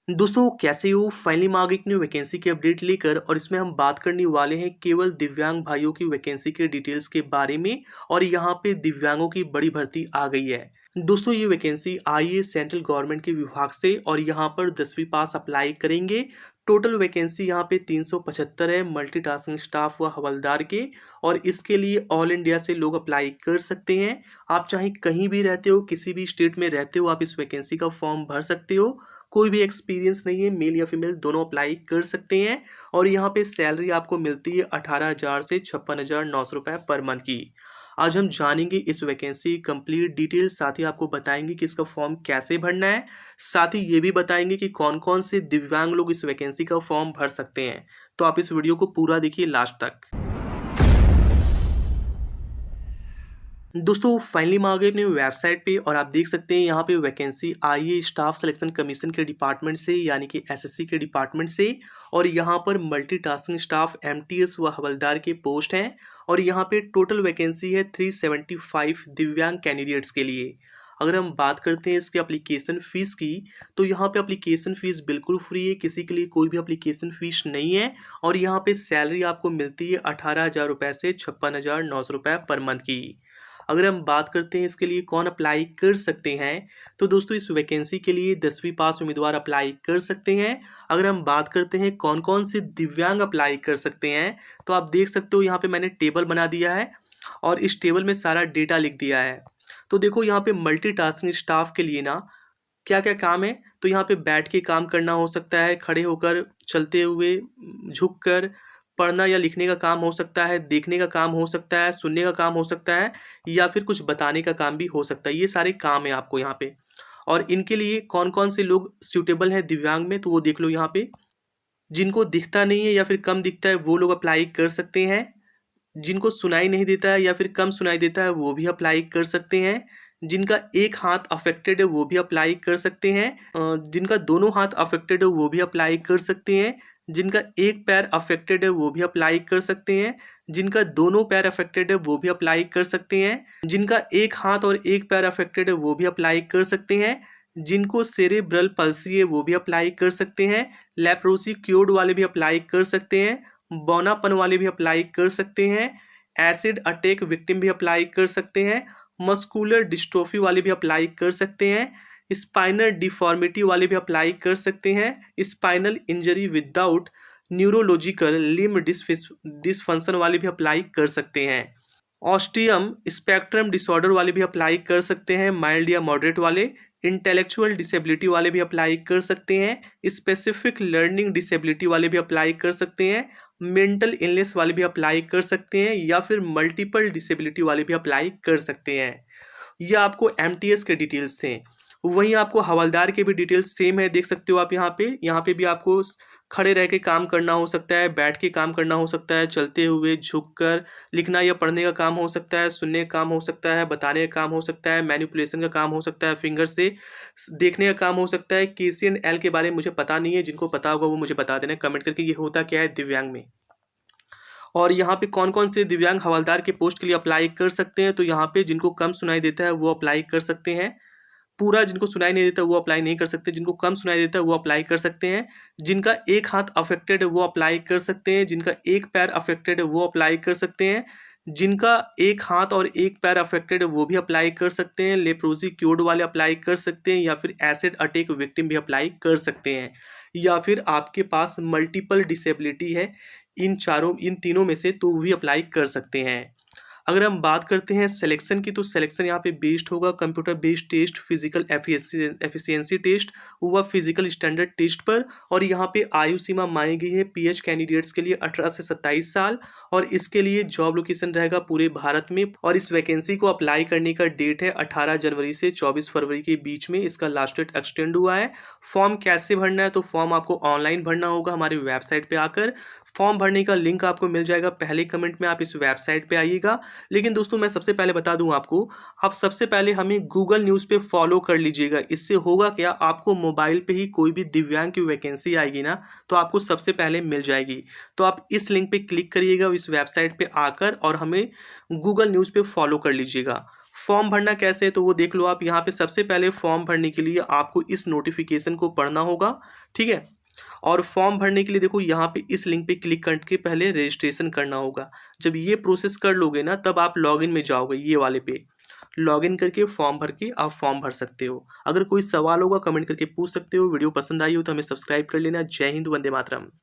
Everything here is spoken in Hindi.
दोस्तों कैसे हो। फाइनली मैं आ गई एक न्यू वैकेंसी की अपडेट लेकर और इसमें हम बात करने वाले हैं केवल दिव्यांग भाइयों की वैकेंसी के डिटेल्स के बारे में। और यहाँ पे दिव्यांगों की बड़ी भर्ती आ गई है। दोस्तों ये वैकेंसी आई है सेंट्रल गवर्नमेंट के विभाग से और यहाँ पर 10वीं पास अप्लाई करेंगे। टोटल वैकेंसी यहाँ पे 375 है मल्टीटास्किंग स्टाफ व हवलदार के। और इसके लिए ऑल इंडिया से लोग अप्लाई कर सकते हैं। आप चाहे कहीं भी रहते हो, किसी भी स्टेट में रहते हो, आप इस वैकेंसी का फॉर्म भर सकते हो। कोई भी एक्सपीरियंस नहीं है, मेल या फीमेल दोनों अप्लाई कर सकते हैं। और यहाँ पे सैलरी आपको मिलती है 18,000 से 56,900 रुपये पर मंथ की। आज हम जानेंगे इस वैकेंसी कंप्लीट डिटेल, साथ ही आपको बताएंगे कि इसका फॉर्म कैसे भरना है। साथ ही ये भी बताएंगे कि कौन कौन से दिव्यांग लोग इस वैकेंसी का फॉर्म भर सकते हैं। तो आप इस वीडियो को पूरा देखिए लास्ट तक। दोस्तों फाइनली मैं आ गए अपने वेबसाइट पे और आप देख सकते हैं यहाँ पे वैकेंसी आई है स्टाफ सिलेक्शन कमीशन के डिपार्टमेंट से, यानी कि एसएससी के डिपार्टमेंट से। और यहाँ पर मल्टीटास्किंग स्टाफ एमटीएस व हवलदार के पोस्ट हैं। और यहाँ पे टोटल वैकेंसी है 375 दिव्यांग कैंडिडेट्स के लिए। अगर हम बात करते हैं इसके एप्लीकेशन फ़ीस की, तो यहाँ पे एप्लीकेशन फ़ीस बिल्कुल फ्री है, किसी के लिए कोई भी एप्लीकेशन फ़ीस नहीं है। और यहाँ पे सैलरी आपको मिलती है 18,000 रुपये से 56,900 रुपये पर मंथ की। अगर हम बात करते हैं इसके लिए कौन अप्लाई कर सकते हैं, तो दोस्तों इस वैकेंसी के लिए 10वीं पास उम्मीदवार अप्लाई कर सकते हैं। अगर हम बात करते हैं कौन कौन से दिव्यांग अप्लाई कर सकते हैं, तो आप देख सकते हो यहाँ पे मैंने टेबल बना दिया है और इस टेबल में सारा डेटा लिख दिया है। तो देखो यहाँ पे मल्टीटास्किंग स्टाफ के लिए ना क्या क्या काम है, तो यहाँ पे बैठ के काम करना हो सकता है, खड़े होकर, चलते हुए, झुक कर, पढ़ना या लिखने का काम हो सकता है, देखने का काम हो सकता है, सुनने का काम हो सकता है, या फिर कुछ बताने का काम भी हो सकता है। ये सारे काम है आपको यहाँ पे। और इनके लिए कौन कौन से लोग सूटेबल हैं दिव्यांग में, तो वो देख लो यहाँ पे। जिनको दिखता नहीं है या फिर कम दिखता है वो लोग अप्लाई कर सकते हैं। जिनको सुनाई नहीं देता है या फिर कम सुनाई देता है वो भी अप्लाई कर सकते हैं। जिनका एक हाथ अफेक्टेड है वो भी अप्लाई कर सकते हैं। जिनका दोनों हाथ अफेक्टेड है वो भी अप्लाई कर सकते हैं। जिनका एक पैर अफेक्टेड है वो भी अप्लाई कर सकते हैं। जिनका दोनों पैर अफेक्टेड है वो भी अप्लाई कर सकते हैं। जिनका एक हाथ और एक पैर अफेक्टेड है वो भी अप्लाई कर सकते हैं। जिनको सेरेब्रल पल्सी है वो भी अप्लाई कर सकते हैं। लेप्रोसी क्योर्ड वाले भी अप्लाई कर सकते हैं। बौनापन वाले भी अप्लाई कर सकते हैं। एसिड अटैक विक्टिम भी अप्लाई कर सकते हैं। मस्कुलर डिस्ट्रोफी वाले भी अप्लाई कर सकते हैं। स्पाइनल डिफॉर्मिटी वाले भी अप्लाई कर सकते हैं। Spinal injury without neurological limb dysfunction वाले भी अप्लाई कर सकते हैं। ऑस्टियम स्पेक्ट्रम डिसऑर्डर वाले भी अप्लाई कर सकते हैं, माइल्ड या मॉडरेट वाले। इंटेलेक्चुअल डिसेबिलिटी वाले भी अप्लाई कर सकते हैं। स्पेसिफिक लर्निंग डिसेबिलिटी वाले भी अप्लाई कर सकते हैं। मेंटल इलनेस वाले भी अप्लाई कर सकते हैं, या फिर मल्टीपल डिसेबिलिटी वाले भी अप्लाई कर सकते हैं। ये आपको एमटीएस के डिटेल्स थे। वहीं आपको हवलदार के भी डिटेल्स सेम है, देख सकते हो आप यहाँ पे भी आपको खड़े रह के काम करना हो सकता है, बैठ के काम करना हो सकता है, चलते हुए, झुककर, लिखना या पढ़ने का काम हो सकता है, सुनने का काम हो सकता है, बताने का काम हो सकता है, मैनिपुलेशन का काम हो सकता है, फिंगर से देखने का काम हो सकता है। KCNL के बारे में मुझे पता नहीं है, जिनको पता होगा वो मुझे बता देना कमेंट करके, ये होता क्या है दिव्यांग में। और यहाँ पे कौन कौन से दिव्यांग हवलदार के पोस्ट के लिए अप्लाई कर सकते हैं, तो यहाँ पे जिनको कम सुनाई देता है वो अप्लाई कर सकते हैं। पूरा जिनको सुनाई नहीं देता वो अप्लाई नहीं कर सकते। जिनको कम सुनाई देता है वो अप्लाई कर सकते हैं। जिनका एक हाथ अफेक्टेड है वो अप्लाई कर सकते हैं। जिनका एक पैर अफेक्टेड है वो अप्लाई कर सकते हैं। जिनका एक हाथ और एक पैर अफेक्टेड है वो भी अप्लाई कर सकते हैं। लेप्रोसी क्योर्ड वाले अप्लाई कर सकते हैं, या फिर एसिड अटैक विक्टिम भी अप्लाई कर सकते हैं। या फिर आपके पास मल्टीपल डिसेबिलिटी है इन तीनों में से, तो वो भी अप्लाई कर सकते हैं। अगर हम बात करते हैं सिलेक्शन की, तो सिलेक्शन यहाँ पे बेस्ड होगा computer based test, physical efficiency test व फिजिकल स्टैंडर्ड टेस्ट पर। और यहाँ पे आयु सीमा मांगी गई है पीएच कैंडिडेट्स के लिए 18 से 27 साल। और इसके लिए जॉब लोकेशन रहेगा पूरे भारत में। और इस वैकेंसी को अप्लाई करने का डेट है 18 जनवरी से 24 फरवरी के बीच में, इसका लास्ट डेट एक्सटेंड हुआ है। फॉर्म कैसे भरना है, तो फॉर्म आपको ऑनलाइन भरना होगा हमारे वेबसाइट पे आकर। फॉर्म भरने का लिंक आपको मिल जाएगा पहले कमेंट में, आप इस वेबसाइट पे आइएगा। लेकिन दोस्तों मैं सबसे पहले बता दूं आपको, आप सबसे पहले हमें गूगल न्यूज़ पे फॉलो कर लीजिएगा। इससे होगा क्या, आपको मोबाइल पे ही कोई भी दिव्यांग की वैकेंसी आएगी ना, तो आपको सबसे पहले मिल जाएगी। तो आप इस लिंक पे क्लिक करिएगा इस वेबसाइट पे आकर, और हमें गूगल न्यूज़ पे फॉलो कर लीजिएगा। फॉर्म भरना कैसे है तो वो देख लो आप। यहाँ पे सबसे पहले फॉर्म भरने के लिए आपको इस नोटिफिकेशन को पढ़ना होगा, ठीक है। और फॉर्म भरने के लिए देखो यहाँ पे इस लिंक पे क्लिक करके पहले रजिस्ट्रेशन करना होगा। जब ये प्रोसेस कर लोगे ना तब आप लॉगिन में जाओगे, ये वाले पे लॉगिन करके फॉर्म भर के आप फॉर्म भर सकते हो। अगर कोई सवाल होगा कमेंट करके पूछ सकते हो। वीडियो पसंद आई हो तो हमें सब्सक्राइब कर लेना। जय हिंद, वंदे मातरम।